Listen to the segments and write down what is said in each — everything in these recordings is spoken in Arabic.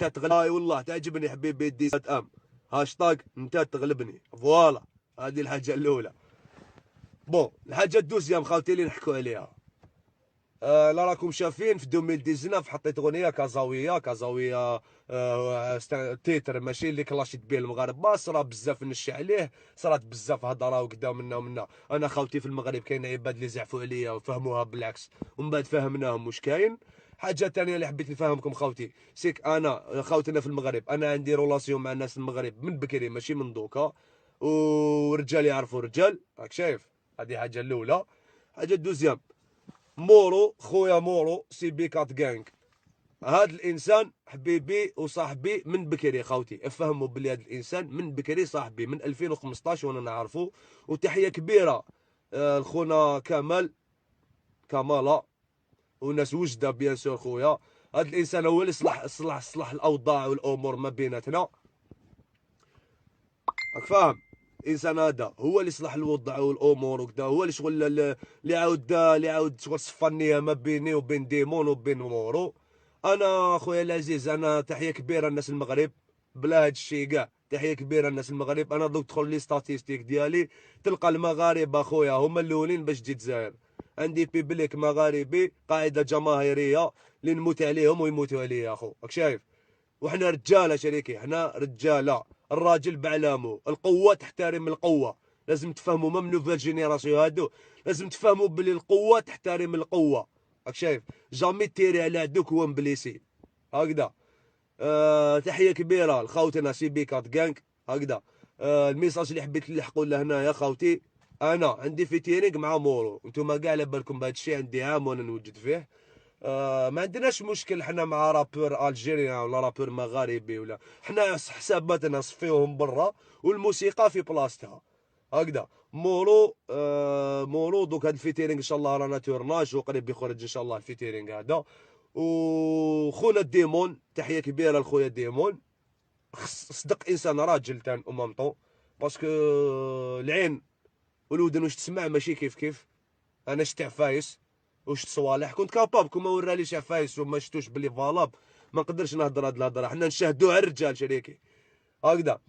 انت تغلب. اي والله تعجبني حبيبي دي ام هاشتاج انت تغلبني. فوالا هذه الحاجه الاولى. بون الحاجه الدوزيام خاوتي اللي نحكوا عليها. لا راكم شافين في 2019 حطيت اغنيه كازاويه. تيتر ماشي اللي كلاشيت بيه المغاربه، صرا بزاف نشي عليه، صرات بزاف هضره وكدا ومنا ومنا. انا خاوتي في المغرب كاين عباد اللي زعفوا عليا وفهموها بالعكس، ومن بعد فهمناهم واش كاين. حاجه ثانيه اللي حبيت نفهمكم خاوتي، سيك انا خاوتنا في المغرب انا عندي رولاسيون مع الناس المغرب من بكري ماشي من دوكا، ورجال يعرفوا رجال، راك شايف. هذه حاجه الاولى. حاجه الدوزيام، مورو خويا مورو سي بي كات جانج. هاد الانسان حبيبي وصاحبي من بكري خاوتي، افهموا بلي هاد الانسان من بكري صاحبي من 2015 وانا نعرفه. وتحيه كبيره لخونا كماله وناس وجده بيان سور خويا. هاد الانسان هو اللي صلح الاوضاع والامور ما بيناتنا، راك فاهم. الانسان هذا هو اللي صلح الوضع والامور وكذا، هو اللي شغل اللي عاود شغل صفى النيه ما بيني وبين ديمون وبين مورو. انا خويا العزيز انا تحيه كبيره للناس المغرب، بلا هاد الشيء كاع تحيه كبيره للناس المغرب. انا دوك تدخل لي ستاتيستيك ديالي تلقى المغاربه خويا هما الاولين باش تجي الجزائر. عندي بيبليك مغاربي قاعده جماهيريه اللي نموت عليهم ويموتوا عليا اخو، راك شايف. وحنا رجاله شريكي، حنا رجاله. الراجل بعلامه، القوه تحترم القوه. لازم تفهموا ما من نوفيل جينيراسيون هادو، لازم تفهموا بلي القوه تحترم القوه، راك شايف. جامي تيري على عدوك هو مبليسي هكذا. تحيه كبيره لخاوتنا سي بي كات جانك هكذا. الميساج اللي حبيت نلحقوا لهنايا خاوتي، انا عندي فيتيرينغ مع مورو، نتوما كاع على بالكم بهذا الشيء، عندي عام وانا نوجد فيه. ما عندناش مشكل حنا مع رابور الجيريان ولا رابور مغاربي، ولا حنا حساباتنا نصفيوهم برا والموسيقى في بلاصتها هكذا. مورو دوك هاد الفيتيرينغ ان شاء الله رانا تورناج وقريب يخرج ان شاء الله الفيتيرينغ هذا. وخونا ديمون تحيه كبيره لخويا ديمون، صدق انسان راجل تان امامطو، باسكو العين والودن واش تسمع ماشي كيف كيف. انا شت عفايس وشت صوالح كنت كاباب كون ما وراليش عفايس وما شفتوش بلي فالاب ما نقدرش نهضر هاد الهضره. حنا نشاهدوا على الرجال شريكي هكذا.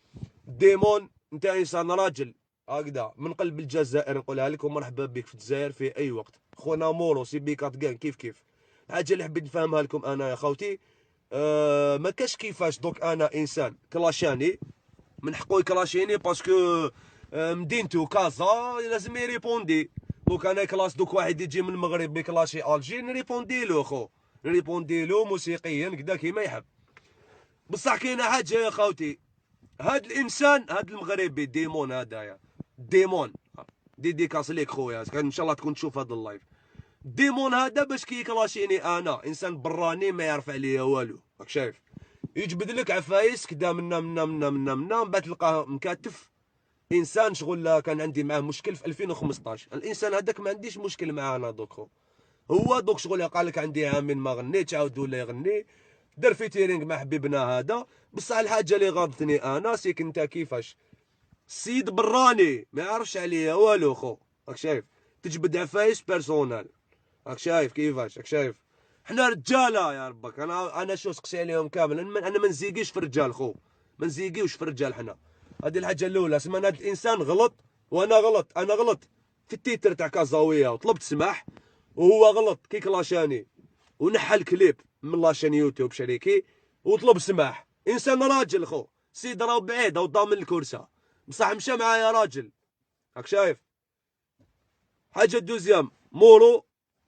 ديمون انت انسان راجل هكذا من قلب الجزائر، نقولها لك ومرحبا بك في الجزائر في اي وقت. خونا مورو سي بي كاتكان كيف كيف. الحاجه اللي حبيت نفهمها لكم انا يا خوتي، ما كاش كيفاش دوك انا انسان كلاشاني من حقو يكلاشيني باسكو مدينتو كازا لازم يريبوندي. دوك انا كلاس دوك واحد يجي من المغرب يكلاشي الجي نريبوندي له خو، نريبوندي له موسيقيا كدا كيما يحب. بصح كاينه حاجه يا خوتي، هاد الانسان هاد المغربي ديمون هدايا ديمون ديديكاس ليك خويا، ان شاء الله تكون تشوف هاد اللايف. ديمون هذا باش كيكلاشيني انا انسان براني ما يعرف عليا والو، راك شايف. يجبد لك عفايس كدا منا من بعد تلقاه مكاتف. انسان شغل كان عندي معاه مشكل في 2015، الانسان هذاك ما عنديش مشكل معاه انا دوك هو دوك شغل قال لك عندي عامين ما غنيتش عاود ولا يغني، دار فيتيرينغ مع حبيبنا هذا. بصح الحاجه اللي غاضتني انا سيك انت كيفاش السيد براني ما يعرفش عليا والو خو، راك شايف. تجبد عفايس بيرسونال، راك شايف كيفاش، راك شايف. حنا رجاله يا ربك. انا شو سقسي عليهم كامل، انا ما نزيقيش في الرجال خو، ما نزيقيوش في الرجال حنا. هذه الحاجه الاولى. سمعنا هذا الانسان غلط وانا غلط، انا غلط في التيتر تاع كازاويه وطلبت سماح، وهو غلط كي كلاشاني ونحى الكليب من لاشين يوتيوب شريكي وطلب سماح. انسان راجل خو، سيد راهو بعيد او ضامن الكرسه، بصح مشى معايا راجل، راك شايف. حاجه دوزيام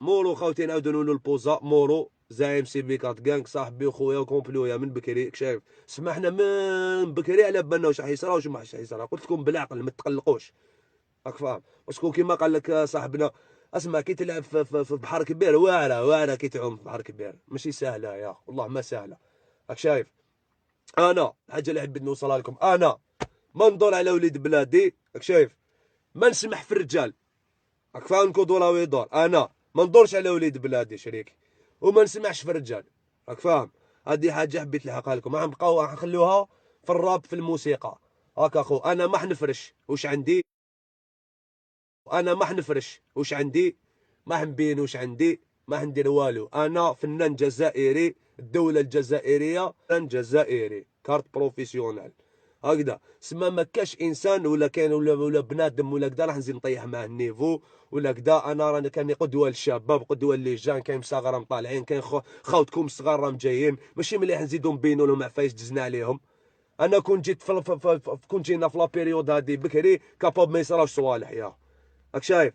مورو خاوتي نعاودو نقولو البوزا. مورو زعيم سي بي كات كانك صاحبي وخويا وكومبلويا من بكري، شايف. سمحنا من بكري على بالنا واش راح يصرا واش ما راح يصرا. قلت لكم بالعقل ما تقلقوش، راك فاهم. باسكو كيما قال لك صاحبنا، اسمع كي تلعب في بحر كبير واعره كي تعوم في بحر كبير ماشي سهله يا والله ما سهله، راك شايف. انا الحاجه اللي حبيت نوصلها لكم، انا ما ندور على وليد بلادي، راك شايف. ما نسمح في الرجال، راك فاهم كودو راهو يدور. انا ما ندورش على وليد بلادي شريكي، وما نسمعش في الرجال، راك فاهم. هذه حاجه حبيت نلحقها لكم. راح نبقاو نخلوها في الراب في الموسيقى هاكا خو. انا ما حنفرش واش عندي، انا ما حنفرش واش عندي، ما حنبين واش عندي، ما حندير والو. انا فنان جزائري الدولة الجزائرية جزائري كارت بروفيسيونال هكذا. سما ما كاش انسان ولا كان ولا بنادم ولا كدا راح نزيد نطيح معاه النيفو ولا كدا. انا راني كاني قدوه للشباب، قدوه لي جان، كاين مصاغر راهم طالعين، كاين خاوتكم الصغار راهم جايين، ماشي مليح نزيدو نبينو لهم عفايس دزنا عليهم. انا كون جيت كون جينا في لا بيريود هادي بكري كاباب ما يصراوش صوالح يا راك شايف.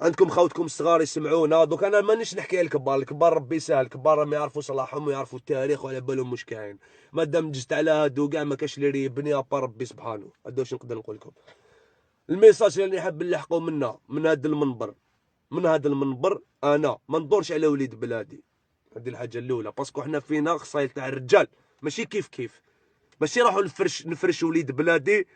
عندكم خوتكم الصغار يسمعونا دوك. انا مانيش نحكي على الكبار، الكبار ربي يسهل، الكبار راهم يعرفوا صلاحهم ويعرفوا التاريخ وعلى بالهم مش كاين. مادام جزت على هادو كاع ما كاش اللي يبني ابا ربي سبحانه. هادو واش نقدر نقول لكم. الميساج اللي نحب نلحقوا منا من هذا المنبر، من هذا المنبر، انا ما ندورش على وليد بلادي. هذه الحاجه الاولى، باسكو حنا فينا خصايل تاع الرجال ماشي كيف كيف. ماشي نروحوا نفرش وليد بلادي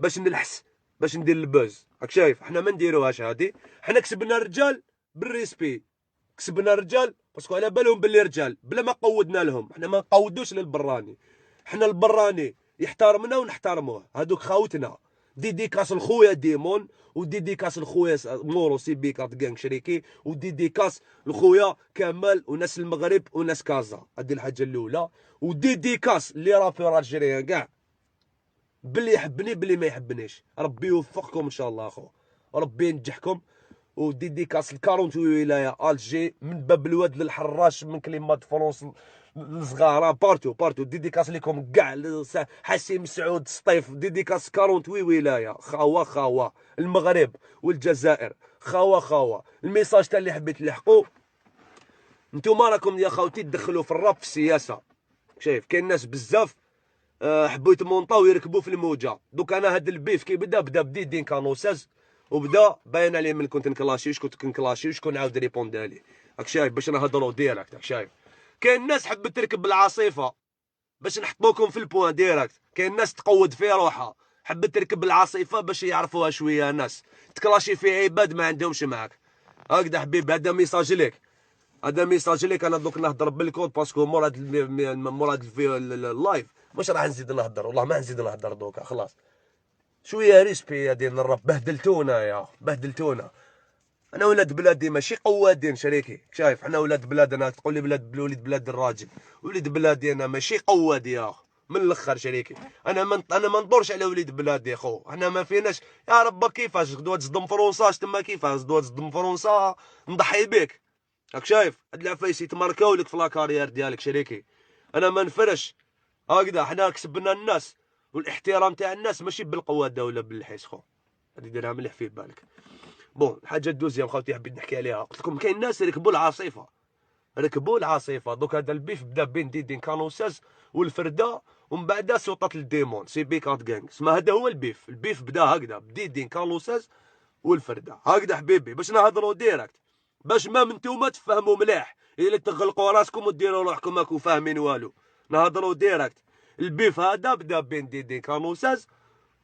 باش نلحس باش ندير البوز. راك شايف حنا ما نديروهاش هادي. حنا كسبنا الرجال بالريسبي، كسبنا الرجال باسكو على بالهم باللي رجال بلا ما قودنا لهم. حنا ما نقودوش للبراني، حنا البراني يحترمنا ونحترموه. هادوك خاوتنا. ديديكاس لخويا ديمون، وديديكاس لخويا مورو سي بي كارت كانك شريكي، وديديكاس لخويا كمال وناس المغرب وناس كازا. هادي الحاجه الاولى. وديديكاس لي رابور الجيريان كاع، باللي يحبني باللي ما يحبنيش. ربي يوفقكم ان شاء الله اخو، ربي ينجحكم. وديديكاس ل 48 ولايه الجي، من باب الواد للحراش، من كلمات فرونس الصغار بارتو. ديديكاس ليكم كاع، حسيم سعود سطيف. ديديكاس 48 ولايه خاوه المغرب والجزائر خاوه. الميساج تاع اللي حبيت نلحقو، نتوما راكم يا خاوتي تدخلوا في الراب في السياسه. شايف كاين ناس بزاف حبوا يتمونطاو ويركبوا في الموجه. دوك انا هاد البيف كي بدا بديدين كانوساز، وبدا باين عليه من كنت نكلاشي واش كنت كنكلاشي واش كنت نعاود ريبوندالي. راك شايف باش نهضروا ديريكت. راك شايف كاين ناس حبت تركب العاصفه باش نحطوكم في البوان ديريكت. كاين ناس تقود في روحها حبت تركب العاصفه باش يعرفوها شويه. ناس تكلاشي في عباد ما عندهمش معاك. هكذا حبيبي، هذا ميساج ليك، هذا ميساج ليك. انا دوك نهضر بالكود باسكو مور هاد اللايف مش راح نزيد نهضر، والله ما نزيد نهضر دوكا خلاص. شويه ريسبي يا دين الرب. بهدلتونا يا بهدلتونا. انا ولاد بلادي ماشي قوادين شريكي. شايف حنا ولاد بلاد. انا تقول لي وليد بلاد الراجل، وليد بلادي انا ماشي قواد يا اخو. من الاخر شريكي، انا ما ندورش على وليد بلادي اخو. حنا ما فيناش يا ربا. كيفاش غدوه تصدم فرنسا تما، كيفاش غدوه تصدم فرنسا نضحي بك. راك شايف هاد العفايس يتماركاو لك في لاكارير ديالك شريكي. انا ما نفرش هكذا. حنا كسبنا الناس والاحترام تاع الناس ماشي بالقواده ولا بالحيس خو. هادي ديرها مليح في بالك. بون الحاجه الدوزيام خاوتي حبيت نحكي عليها، قلت لكم كاين ناس ركبوا العاصفه، ركبوا العاصفه. دوك هذا البيف بدا بين ديدين كانوساس والفرده، ومن بعد سلطه الديمون سي بي كات غانغ. سما هذا هو البيف بدا هكذا بديدين كانوساس والفرده هكذا حبيبي. باش نهضروا ديريكت، باش ما نتوما تفهموا مليح، الا تغلقوا راسكم وديروا روحكم ماكو فاهمين والو. نهضروا ديريكت. البيف هذا بدا بين ديدين كانوساس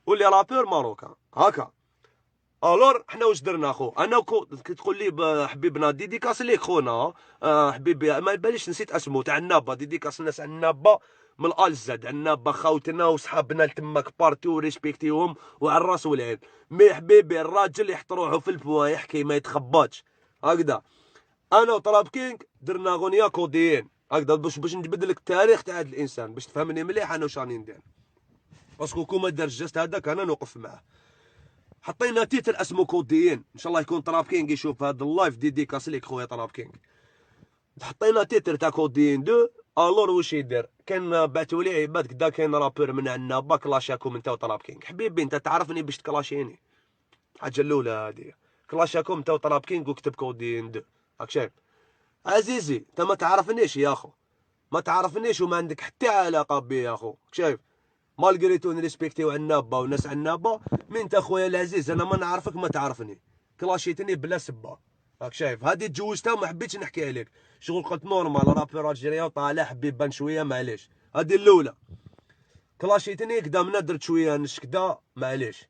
واللي رابور ماروكان هكا. الور حنا واش درنا اخو؟ انا تقول لي حبيبنا ديديكاس ليك خونا حبيبي ما باليش نسيت اسمه تاع النابه. ديديكاس الناس على النابه من الال زاد، على النابه خاوتنا وصحابنا تماك بارتي وريسبكتيهم وعلى الراس والعين. مي حبيبي الراجل يحط روحو في البوا يحكي ما يتخباش هكذا. انا وطراب كينغ درنا غنيه كوديين هكذا باش نبدل لك التاريخ تاع هذا الانسان باش تفهمني مليح انا واش راني ندير. باسكو كون ما دار الجست هذاك انا نوقف معاه. حطينا تيتر اسمه كوديين، ان شاء الله يكون طراب كينغ يشوف هذا اللايف ديديكاس ليك خويا طراب كينغ. حطينا تيتر تاع كوديين دو. الور واش يدير؟ كان بعثوا لي عباد كدا، كاين رابور من عندنا با كلاشاكم انت وطراب كينغ. حبيبي انت تعرفني باش تكلاشيني. الحاجه الاولى هذه كلاشاكم انت وطراب كينغ وكتب كوديين دو. راك شايف عزيزي انت ما تعرفنيش يا اخو، ما تعرفنيش وما عندك حتى علاقه بي يا اخو. شايف مالغريتو نريسبكتيو عنابه والناس عنابه، مين انت خويا العزيز انا ما نعرفك ما تعرفني، كلاشيتني بلا سبه. راك شايف هذه تجوزتها وما حبيتش نحكي عليك. شغل قلت نورمال رابور الجيريان طالع حبيب بان شويه معليش. هذه الاولى كلاشيتني كدا منا درت شويه نش كدا معليش.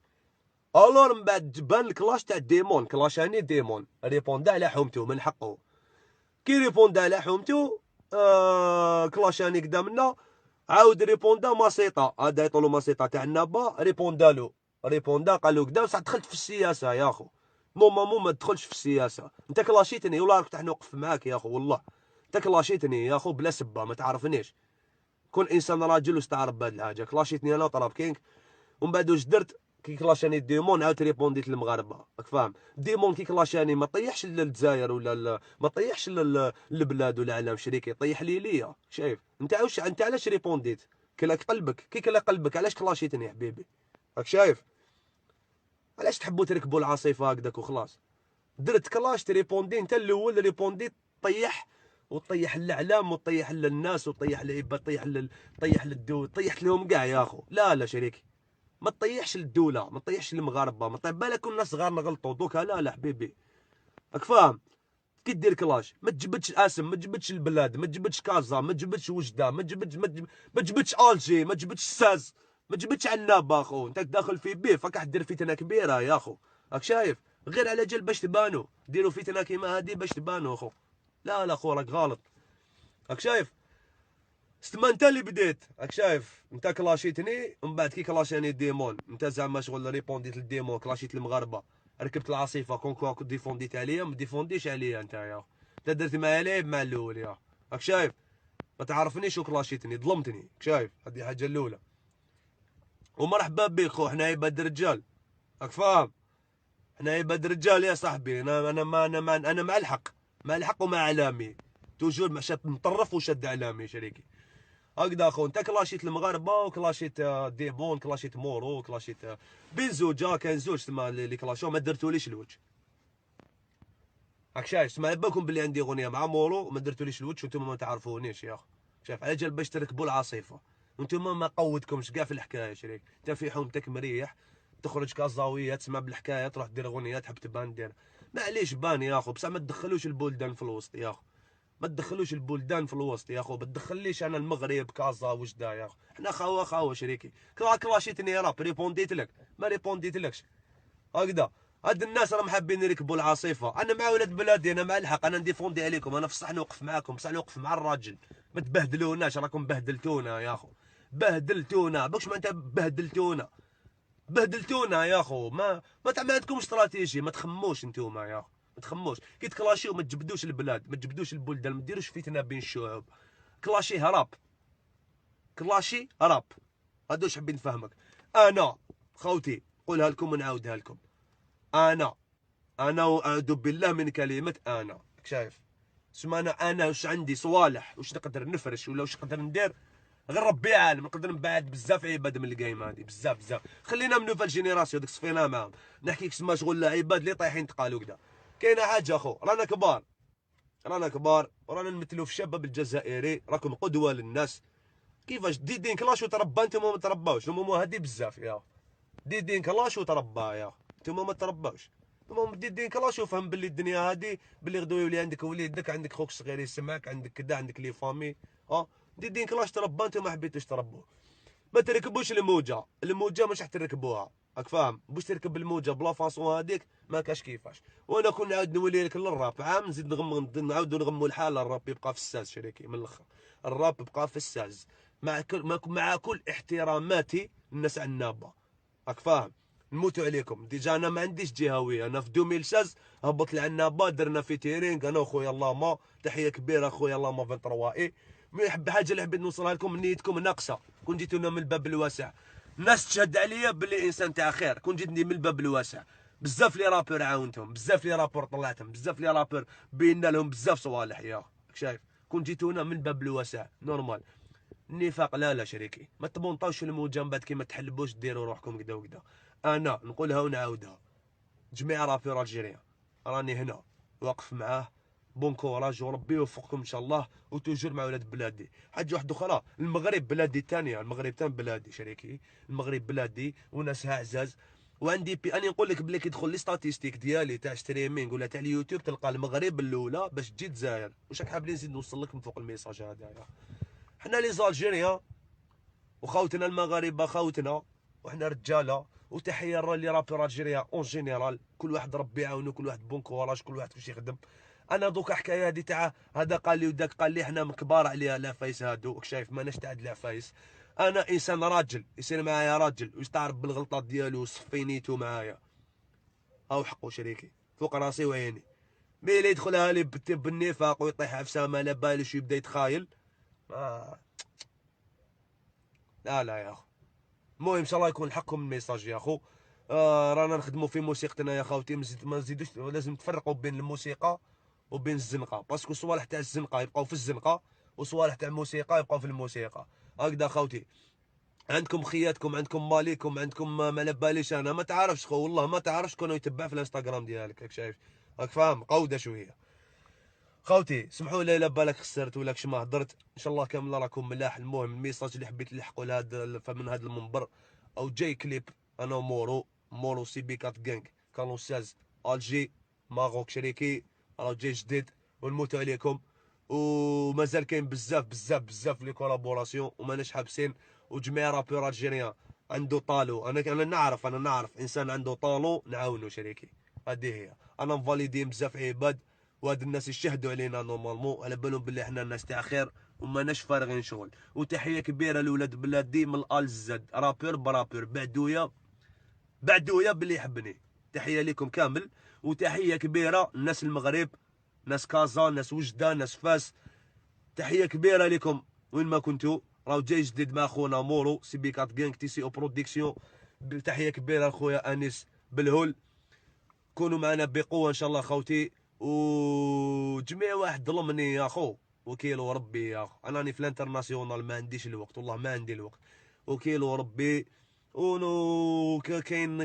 الور من بعد بان الكلاش تاع ديمون، كلاشاني ديمون ريبوندا على حومتو من حقه. كي ريبوندا على حومتو كلاشاني كدا منا عاود ريبوندا ماسيطا. هذا يطولوا ماسيطا تاع النابا ريبوندا قالوا كدا. بصح دخلت في السياسه يا اخو. مو ما تدخلش في السياسه. انت كلاشيتني ولا راك تاع نوقف معاك يا اخو والله. انت كلاشيتني يا خو بلا سبه، ما تعرفنيش. كون انسان راجل واستعرف بهاد الحاجه. كلاشيتني انا وطراب كينغ، ومن بعد واش درت؟ كي كلاشاني ديمون عاود ريبونديت للمغاربه، راك فاهم؟ ديمون كي كلاشاني ما طيحش للجزائر ولا ما طيحش للبلاد ولا علام شريكي، طيح ليا. شايف انت واش انت علاش ريبونديت؟ كلاك قلبك، كي كلا قلبك علاش كلاشيتني حبيبي؟ راك شايف؟ علاش تحبوا تركبوا العاصفه هكذاك وخلاص؟ درت كلاش تريبوندي انت الاول، ريبوندي طيح، وطيح الاعلام وطيح للناس وطيح العباد، طيح للدول، طيحت لهم كاع يا اخو. لا لا شريكي، ما تطيحش للدوله، ما تطيحش للمغاربه، ما طيب بالك الناس صغار نغلطوا دوكا. لا لا حبيبي، راك فاهم؟ كي دير كلاش ما تجبدش اسم، ما تجبدش البلاد، ما تجبدش كازا، ما تجبدش وجده، ما تجبدش الجي، ما تجبدش ساز، ما تجبدش عنابه اخو. انت داخل في بيف راك دير فتنه كبيره يا اخو. راك شايف؟ غير على جال باش تبانوا، ديروا فتنه كيما هادي باش تبانوا اخو. لا لا اخو راك غلط. راك شايف؟ ستما انت اللي بديت. راك شايف؟ انت كلاشيتني ومن بعد كي كلاشاني ديمون، انت زعما شغل ريبونديت للديمون، كلاشيت المغاربه، ركبت العاصفه كونكو ديفونديت عليا، ما ديفونديش عليا انت يا. انت درت معايا لعب مع الاول يا. راك شايف؟ ما تعرفنيش وكلاشيتني، ظلمتني. شايف؟ هذه الحاجه الاولى. ومرحبا بك خو، حنا عباد الرجال. راك فاهم؟ حنا عباد الرجال يا صاحبي. انا مع الحق، مع الحق ومع اعلامي. توجور مع شاد مطرف وشد اعلامي شريكي. هكذا اخو. انت كلاشيت المغاربه وكلاشيت ديبون، كلاشيت مورو، كلاشيت بين زوجه، كاين زوج تما اللي كلاشو ما درتوليش الوجه. راك شايف؟ سمع بالكم باللي عندي اغنيه مع مورو وما درتوليش الوجه وانتم ما تعرفونيش يا اخو. شايف؟ على جال باش تركبوا العاصفه وانتم ما قودكمش كاع في الحكايه شريك. انت في حومتك مريح، تخرج كازاويه تسمع بالحكايه، تروح دير اغنيه تحب تبان دير. معليش بان يا اخو، بصح ما تدخلوش البلدان في الوسط يا اخو. ما تدخلوش البلدان في الوسط يا اخو. ما تدخليش انا المغرب كازا وجده يا اخو. حنا خاوه خاوه شريكي. كلاشيتني راب ريبونديت لك، ما ريبونديتلكش. هكذا. هاد الناس راهم حابين يركبوا العاصفه. انا مع ولاد بلادي، انا مع الحق، انا نديفوندي عليكم. انا بصح نوقف معاكم، بصح نوقف مع الراجل. ما تبهدلوناش، راكم بهدلتونا يا اخو. بهدلتونا باش ما انت بهدلتونا. بهدلتونا يا اخو. ما عندكمش استراتيجي، ما تخموش نتوما يا اخو. ما تخموش كي تكلاشيو، ما تجبدوش البلاد، ما تجبدوش البلدان، ما ديروش فتنه بين الشعوب. كلاشي هراب، كلاشي هراب. هادو واش حابين نفهمك. انا خوتي نقولها لكم ونعاودها لكم. انا واعوذ بالله من كلمه انا. شايف؟ سمعنا انا واش عندي صوالح، واش نقدر نفرش ولا واش نقدر ندير، غير ربي عالم. نقدر نبعد بزاف عباد من الجيم هادي، بزاف بزاف. خلينا من نوفال جينيراسيون ديك صفينا معاهم. نحكي كسما شغل عباد اللي طايحين تقالوا كدا. كاينه حاجه اخو، رانا كبار، رانا كبار ورانا نمثلوا في الشباب الجزائري. راكم قدوه للناس. كيفاش ديدين كلاش وتربى، انتم ما ترباوش. المهم هادي بزاف يا ديدين كلاش وتربى يا انتم ما ترباوش. المهم ديدين كلاش وفهم باللي الدنيا هادي، باللي غدوه يولي عندك وليدك، عندك خوك صغير يسمعك، عندك كدا، عندك لي فامي. ديدين كلاش تربى، انتم ما حبيتوش تربوه. ما تركبوش الموجه، الموجه مش راح تركبوها. راك فاهم؟ باش تركب الموجه بلا فاصون هذيك ما كاش كيفاش. وانا كون نعاود نولي لك للراب عام، نزيد نعاودو نغمو الحاله. الراب يبقى في الساز شريكي من الاخر. الراب يبقى في الساز، مع كل احتراماتي الناس عنابه. راك فاهم؟ نموتوا عليكم ديجا. انا ما عنديش جهويه. انا في 2016 هبط لعنابه، درنا في تيرينغ انا وخويا لاما. تحيه كبيره خويا لاما 23 اي. يحب حاجه اللي حبيت نوصلها لكم، نيتكم ناقصه. كون جيتونا من الباب الواسع، الناس تشهد عليا باللي انسان تاع خير. كون جيتني من الباب الواسع، بزاف لي رابور عاونتهم، بزاف لي رابور طلعتهم، بزاف لي رابور بينا لهم بزاف صوالح يا. شايف؟ كون جيتونا من الباب الواسع نورمال. النفاق لا لا شريكي. ما تبونطاوش المجامبات كي ما تحلبوش ديروا روحكم كدا وكدا. انا نقولها ونعاودها، جميع رابور الجيريا راني هنا واقف معاه. بون كوراج وربي يوفقكم ان شاء الله، وتوجور مع ولاد بلادي. حاجه واحده اخرى، المغرب بلادي الثانيه، المغرب تان بلادي شريكي. المغرب بلادي وناسها عزاز. وعندي اني نقول لك بلي كي تدخل لي ستاتيستيك ديالي تاع ستريمينغ ولا تاع اليوتيوب، تلقى المغرب الاولى باش تجي الجزائر. واش راك حاب نزيد نوصل لك من فوق الميساج هذايا؟ حنا لي زالجيريان وخاوتنا المغاربه خاوتنا، وحنا رجاله. وتحيه لي رابور الجيريا اون جينيرال. كل واحد ربي يعاونو، كل واحد بون كوراج، كل واحد كيفاش يخدم. انا دوكا حكايه هادي تاع هذا قال لي وداك قال لي، حنا كبار عليها العفايس هادو. شايف؟ ماناش تاع العفايس. انا انسان راجل، يصير معايا راجل ويستعرف بالغلطات ديالو وصفي نيتو معايا. او حقو شريكي فوق راسي وعيني. مي اللي يدخلها لي بالنفاق ويطيح عفسه ما على باليش ويبدا يتخايل لا لا يا اخو. المهم ان شاء الله يكون حقكم الميساج يا اخو. رانا نخدموا في موسيقتنا يا خاوتي، ما نزيدوش، لازم تفرقوا بين الموسيقى وبين الزنقه، باسكو صوالح تاع الزنقه يبقاو في الزنقه وصوالح تاع الموسيقى يبقاو في الموسيقى. هكذا خاوتي، عندكم خياتكم، عندكم ماليكم، عندكم ما على باليش انا، ما تعرفش خو والله ما تعرفش شكون يتبع في الانستغرام ديالك، راك شايف، راك فاهم قوده شويه. خوتي سمحوا لي الا بالك خسرت ولا كش ما هضرت، ان شاء الله كامل راكم ملاح. المهم الميساج اللي حبيت نلحقوا لهذا من هذا المنبر او جاي كليب، انا مورو سي بي 4 جانج كانون 16 الجي ماروك شريكي، راه جاي جديد ونموت عليكم. ومازال كاين بزاف بزاف بزاف لي كولابوراسيون وماناش حابسين. وجميع رابور الجيريان عنده طالو، انا نعرف انسان عنده طالو نعاونو شريكي، هذه هي. انا مفاليدين بزاف عباد وهاد الناس يشهدوا علينا نورمالمون، على بالهم بلي حنا الناس تاع خير وماناش فارغين شغل. وتحيه كبيره لولاد بلادي من الال زد، رابور برابور بعدويا باللي يحبني. تحيه لكم كامل، وتحيه كبيره لناس المغرب، ناس كازا، ناس وجده، ناس فاس. تحيه كبيره لكم وين ما كنتوا. راهو جاي جديد مع خونا مورو سي بي 4 جانك تي سي او برودكسيون. تحيه كبيره لخويا انيس بالهول. كونوا معنا بقوه ان شاء الله خوتي. وجميع واحد ظلمني يا خو، وكيلو ربي يا خو، انا راني في الانترناسيونال ما عنديش الوقت، والله ما عندي الوقت، وكيلو ربي. ونو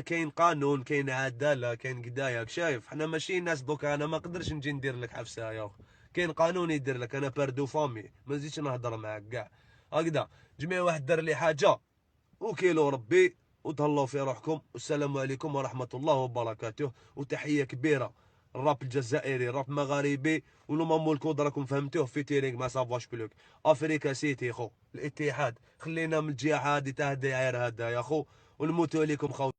كاين قانون، كاين عداله، كاين قدايا، شايف حنا ماشي ناس دوكا، انا ما نقدرش نجي ندير لك حفسه يا خو، كاين قانون يدير لك، انا باردو فامي ما نزيدش نهضر معاك كاع هكذا. جميع واحد دار لي حاجه وكيلو ربي، وتهلاو في روحكم، والسلام عليكم ورحمة الله وبركاته. وتحية كبيرة الراب الجزائري، راب مغاربي، ولو ما مولكود راكم فهمتوه في تيرينغ ما سافواش بلوك افريكا سيتي خو الاتحاد، خلينا من الجهة هادي تاع الداير هذا يا خو، ونموتوا عليكم خو.